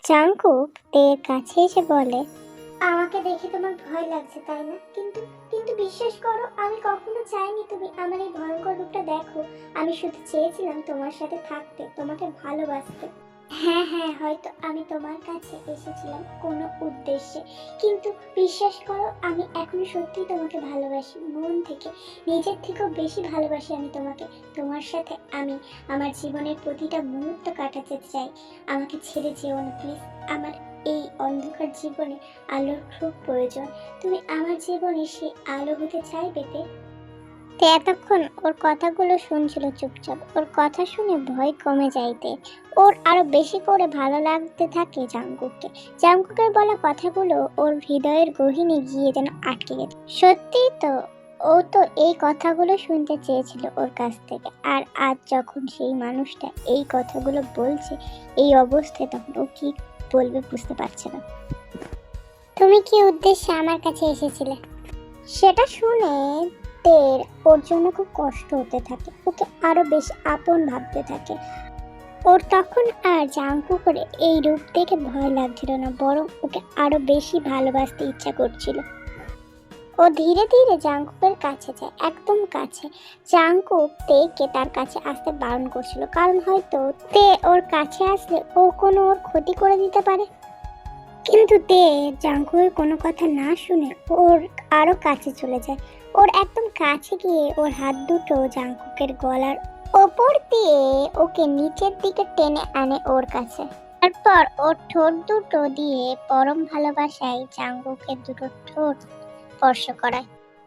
Jungkook তের কাছে এসে বলে, আমাকে দেখে তোমার ভয় লাগছে তাই না? কিন্তু কিন্তু বিশ্বাস করো, আমি কখনো চাইনি তুমি আমার এই ভয়ঙ্কর রূপটা দেখো। আমি শুধু চেয়েছিলাম তোমার সাথে থাকতে, তোমাকে ভালোবাসতে। হ্যাঁ হ্যাঁ, হয়তো আমি তোমার কাছে এসেছিলাম কোনো উদ্দেশ্যে, কিন্তু বিশ্বাস করো আমি এখনো সত্যি তোমাকে ভালোবাসি, মন থেকে, নিজের থেকেও বেশি ভালোবাসি আমি তোমাকে। তোমার সাথে আমি আমার জীবনের প্রতিটা মুহূর্ত কাটাতে চাই। আমাকে ছেড়ে যেও না প্লিজ। আমার এই অন্ধকার জীবনে আলোর খুব প্রয়োজন। তুমি আমার জীবনে সেই আলো হতে চাইবে তে? এতক্ষণ ওর কথাগুলো শুনছিল চুপচাপ। ওর কথা শুনে ভয় কমে যাইতে, ওর আরো বেশি করে ভালো লাগতে থাকে জাংকুককে। জাংকুকের বলা কথাগুলো ওর হৃদয়ের গহীনে গিয়ে যেন আটকে গেছে। সত্যি তো, ও তো এই কথাগুলো শুনতে চেয়েছিল ওর কাছ থেকে, আর আজ যখন সেই মানুষটা এই কথাগুলো বলছে এই অবস্থায়, তখন ও কি বলবে বুঝতে পারছে না। তুমি কি উদ্দেশ্যে আমার কাছে এসেছিলে? সেটা শুনে তের ওর জন্য খুব কষ্ট হতে থাকে, ওকে আরো বেশি আপন ভাবতে থাকে। ওর তখন আর জাংকুকের এই রূপ দেখে ভয় লাগছিল না, বরং ওকে আরো বেশি ভালোবাসতে ইচ্ছা করছিল। ও ধীরে ধীরে জাংকুকের কাছে যায়, একদম কাছে। জাংকুক তেকে তার কাছে আসতে বারণ করছিল, কারণ হয়তো তে ওর কাছে আসলে ও কোনো ওর ক্ষতি করে দিতে পারে। কিন্তু তে জাংকুকের কোনো কথা না শুনে ওর আরো কাছে চলে যায়। ওর একদম কাছে গিয়ে ওর হাত দুটো জাংকুকের গলার ওপর দিয়ে ওকে নিচের দিকে টেনে আনে ওর কাছে। তারপর ওর ঠোঁট দুটো দিয়ে পরম ভালোবাসায় জাংকুকের দুটো ঠোঁট স্পর্শ করায়।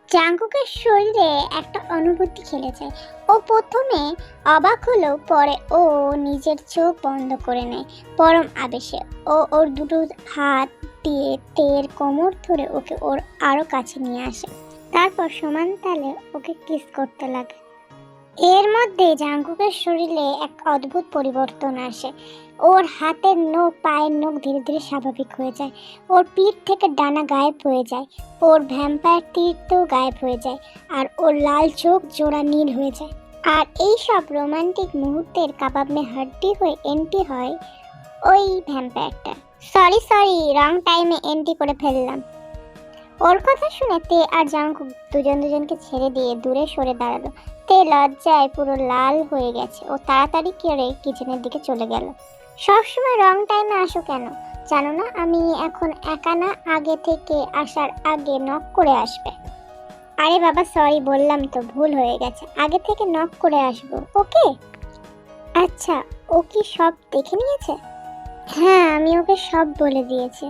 জাংকুকের শরীরে একটা অনুভূতি খেলে যায়। ও প্রথমে অবাক হলেও পরে ও নিজের চোখ বন্ধ করে নেয় পরম আবেশে। ও ওর দুটো হাত দিয়ে তের কোমর ধরে ওকে ওর আরো কাছে নিয়ে আসে, তারপর সমান তালে ওকে কিস করতে লাগে। এর মধ্যে জাংকুকের শরীরে এক অদ্ভুত পরিবর্তন আসে। ওর হাতের নখ, পায়ের নখ ধীরে ধীরে স্বাভাবিক হয়ে যায়। ওর পিঠ থেকে ডানা গায়েব হয়ে যায়। ওর ভ্যাম্পায়ার তীর তো গায়েব হয়ে যায়। আর ওর লাল চোখ জোড়া নীল হয়ে যায়। আর এই সব রোমান্টিক মুহূর্তের কাবাব মে হাড্ডি হয়ে এন্ট্রি হয় ওই ভ্যাম্পায়ারটা। সরি, রং টাইমে এন্ট্রি করে ফেললাম। ওর কথা শুনে তে আর জাংকুক দুজনকে ছেড়ে দিয়ে দূরে সরে দাঁড়ালো। তে লজ্জায় পুরো লাল হয়ে গেছে। ও তাড়াতাড়ি করে কিচেনের দিকে চলে গেল। সবসময় রং টাইমে আসো কেন? জানো না আমি এখন একা না, আগে থেকে আসার আগে নক করে আসবে। আরে বাবা সরি, বললাম তো ভুল হয়ে গেছে, আগে থেকে নক করে আসবো, ওকে? আচ্ছা, ও কি সব দেখে নিয়েছে? হ্যাঁ, আমি ওকে সব বলে দিয়েছি।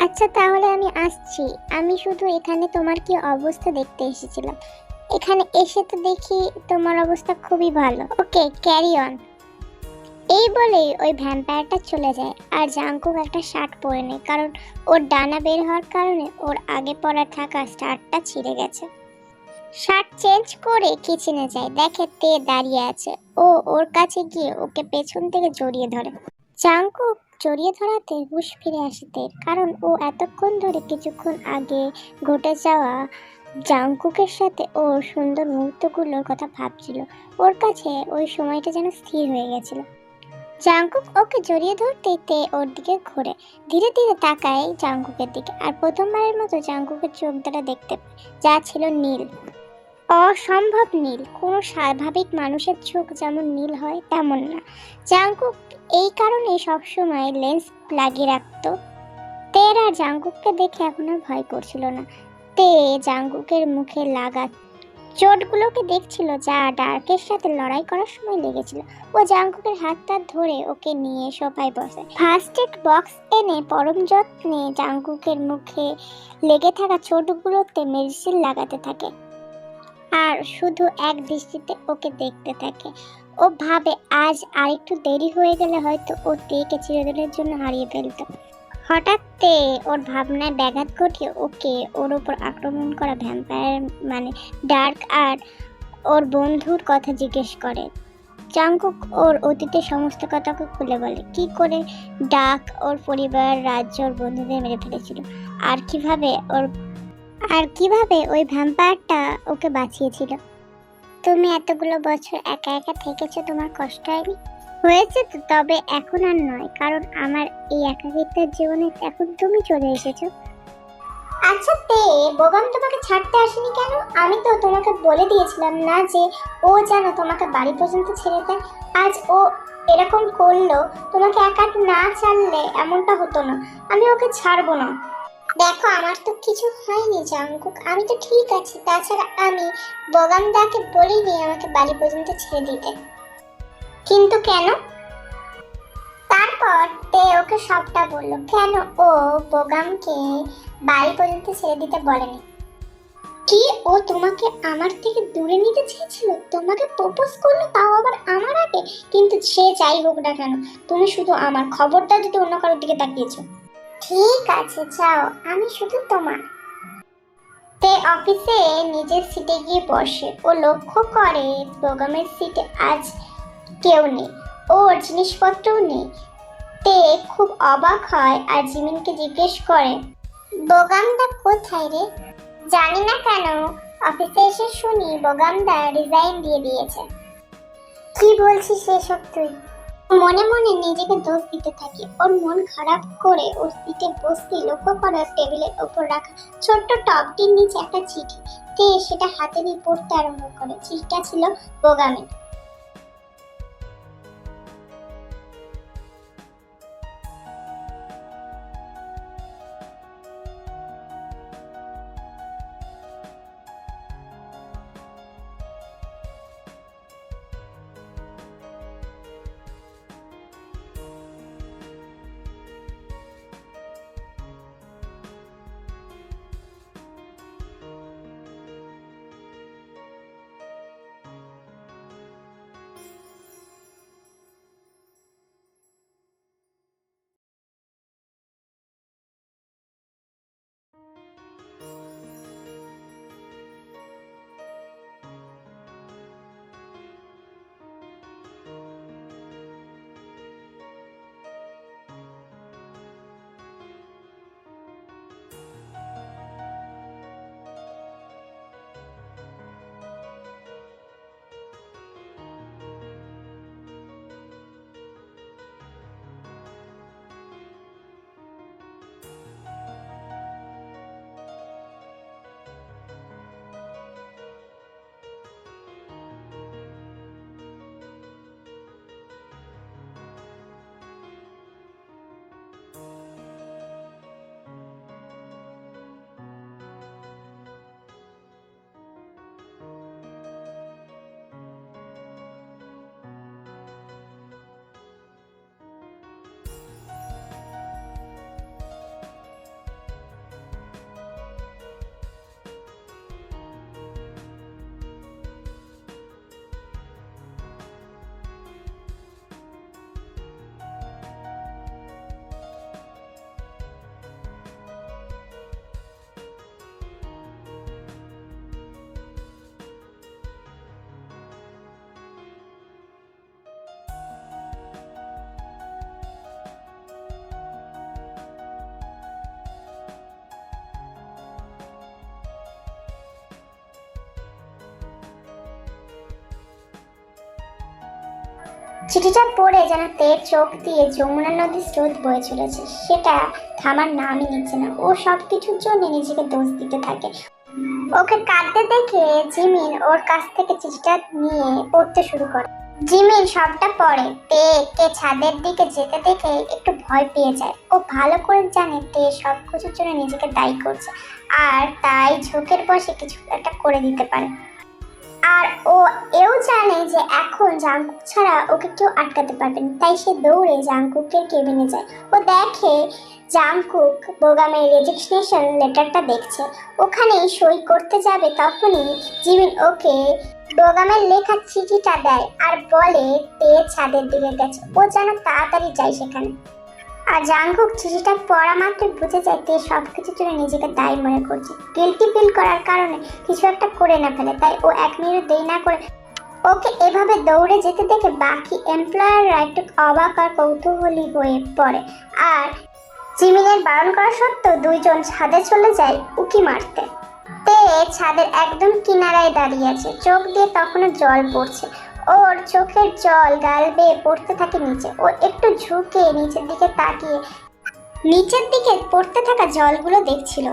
আচ্ছা তাহলে আমি আসছি। আমি শুধু এখানে তোমার কি অবস্থা দেখতে এসেছিলাম। এখানে এসে তো দেখি তোমার অবস্থা খুবই ভালো। ওকে, ক্যারি অন। এই বলেই ওই ভ্যাম্পায়ারটা চলে যায়। আর জাংকুক একটা শার্ট পরে নেয়, কারণ ওর ডানা বের হওয়ার কারণে ওর আগে পরা থাকা শার্টটা ছিঁড়ে গেছে। শার্ট চেঞ্জ করে কিচেনে যায়, দেখে তে দাঁড়িয়ে আছে। ও ওর কাছে গিয়ে ওকে পেছন থেকে জড়িয়ে ধরে। জাংকুক জড়িয়ে ধরাতে হুঁশ ফিরে আসে তের, কারণ ও এতক্ষণ ধরে কিছুক্ষণ আগে ঘটে যাওয়া জাংকুকের সাথে ওর সুন্দর মুহূর্তগুলোর কথা ভাবছিল। ওর কাছে ওই সময়টা যেন স্থির হয়ে গেছিল। জাংকুক ওকে জড়িয়ে ধরতেই তে ওর দিকে ঘুরে ধীরে ধীরে তাকায় জাংকুকের দিকে, আর প্রথমবারের মতো জাংকুকের চোখ দ্বারা দেখতে পায়, যা ছিল নীল, অসম্ভব নীল। কোনো স্বাভাবিক মানুষের চোখ যেমন নীল হয় তেমন না। জাংকুক এই কারণে সবসময় লেন্স লাগিয়ে রাখতো। তের আর জাংকুককে দেখে এখন আর ভয় করছিল না। তে জাংকুকের মুখে লাগা চোটগুলোকে দেখছিল, যা ডার্কের সাথে লড়াই করার সময় লেগেছিল। ও জাংকুকের হাতটা ধরে ওকে নিয়ে সোফায় বসে। ফার্স্ট এড বক্স এনে পরম যত্নে জাংকুকের মুখে লেগে থাকা চোটগুলোতে মেডিসিন লাগাতে থাকে, আর শুধু এক দৃষ্টিতে ওকে দেখতে থাকে। ও ভাবে আজ আরেকটু দেরি হয়ে গেলে হয়তো ও তেকে চিরদিনের জন্য হারিয়ে ফেলতো। হঠাৎ তে ওর ভাবনায় ব্যাঘাত ঘটিয়ে ওকে ওর উপর আক্রমণ করা ভ্যাম্পায়ার মানে ডার্ক আর ওর বন্ধুর কথা জিজ্ঞেস করে। জাংকুক ওর অতীতের সমস্ত কথাকে খুলে বলে, কি করে ডার্ক ওর পরিবার, রাজ্য, ওর বন্ধুদের মেরে ফেলেছিল, আর কিভাবে ওই ভ্যাম্পায়ারটা ওকে বাঁচিয়েছিল। তুমি এতগুলো বছর একা একা থেকেছো, তোমার কষ্ট হয়নি? হয়েছে তো, তবে এখন আর নয়, কারণ আমার এই একাকিত্বের জীবনে এখন তুমি চলে এসেছো। আচ্ছা তে, বোগাম তোমাকে ছাড়তে আসেনি কেন? আমি তো তোমাকে বলে দিয়েছিলাম না যে ও যেন তোমাকে বাড়ি পর্যন্ত ছেড়ে দেয়। আজ ও এরকম করলো, তোমাকে একা না ছাড়লে এমনটা হতো না। আমি ওকে ছাড়বো না। দেখো, আমার তো কিছু হয়নি জাঙ্কুক, আমি তো ঠিক আছি। তাছাড়া আমি বোগামদাকে বলিনি আমাকে বাড়ি পর্যন্ত ছেড়ে দিতে। কিন্তু কেন? তারপর তে ওকে সবটা বলল কেন ও বোগামকে বাড়ি পর্যন্ত ছেড়ে দিতে বলেনি। কি, ও তোমাকে আমার থেকে দূরে নিতে চেয়েছিল? তোমাকে প্রপোজ করলো, তাও আবার আমার আগে? কিন্তু সে যাই হোক না কেন, তুমি শুধু আমার, খবরটা যদি অন্য কারোর দিকে তাকিয়েছো। ঠিক আছে যাও, আমি শুধু তোমার। তে অফিসে নিজের সিটে গিয়ে বসে। ও লক্ষ্য করে বোগামের সিটে আজ কেউ নেই, ওর জিনিসপত্রও নেই। তে খুব অবাক হয় আর জিমিনকে জিজ্ঞেস করে, বোগামদা কোথায় রে? জানি না কেন, অফিসে এসে শুনি বোগামদা রিজাইন দিয়ে দিয়েছে। কি বলছিস এসব তুই? মনে মনে নিজেকে দোষ দিতে থাকে। ওর মন খারাপ করে ওর সিটে বসতে লক্ষ্য করে টেবিলের ওপর রাখা ছোট্ট টপটির নিচে একটা চিঠি। তে সেটা হাতে নিয়ে পড়তে আরম্ভ করে। চিঠিটা ছিল বোগামের। চিঠিটা পড়ে যেন তের চোখ দিয়ে যমুনা নদীর স্রোত বয়ে চলেছে। সেটা থামার নামই নিচ্ছে না। ও সবকিছুর জন্য নিজেকে দোষ দিতে থাকে। ওকে কাঁদতে দেখে জিমিন ওর কাছ থেকে চিঠিটা নিয়ে পড়তে শুরু করে। জিমিন সবটা পড়ে। তেকে ছাদের দিকে যেতে দেখে একটু ভয় পেয়ে যায়। ও ভালো করে জানে তে সবকিছুর জন্য নিজেকে দায়ী করছে, আর তাই ঝোঁকের বসে কিছু একটা করে দিতে পারে। আর ও এও জানে যে এখন জাংকুক ছাড়া ওকে কেউ আটকাতে পারবে না। তাই সে দৌড়ে জাংকুকের কেবিনে যায়। ও দেখে জাংকুক বোগামের রেজিগনেশন লেটারটা দেখছে। ওখানেই সই করতে যাবে তখনই জিমিন ওকে বোগামের লেখা চিঠিটা দেয় আর বলে তে ছাদের দিকে গেছে, ও যেন তাড়াতাড়ি যায় সেখানে। আর জাংকুক চিঠিটা পড়া মাত্র বুঝে যায় তে সবকিছুর জন্য নিজেকে দায়ী মনে করছে। গিল্টি ফিল করার কারণে কিছু একটা করে না ফেলে। তাই ও 1 মিনিট দেরি না করে ওকে এভাবে দৌড়ে যেতে দেখে বাকি এমপ্লয়াররা একটু অবাক আর কৌতূহলী হয়ে পড়ে। আর জিমিনের বারণ করা সত্ত্বেও দুইজন ছাদে চলে যায় উকি মারতে। তে ছাদের একদম কিনারায় দাঁড়িয়ে আছে, চোখ দিয়ে তখনও জল পড়ছে। ও ওর চোখের জল গাল বেয়ে পড়তে থাকে নিচে। ও একটু ঝুঁকে নিচের দিকে তাকিয়ে নিচের দিকে পড়তে থাকা জলগুলো দেখছিল।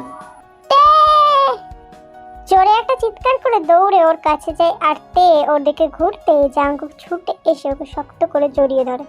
জোরে একটা চিৎকার করে দৌড়ে ওর কাছে যায় আর তে ওর দিকে ঘুরতে জাঙ্কুক ছুটে এসে ওকে শক্ত করে জড়িয়ে ধরে।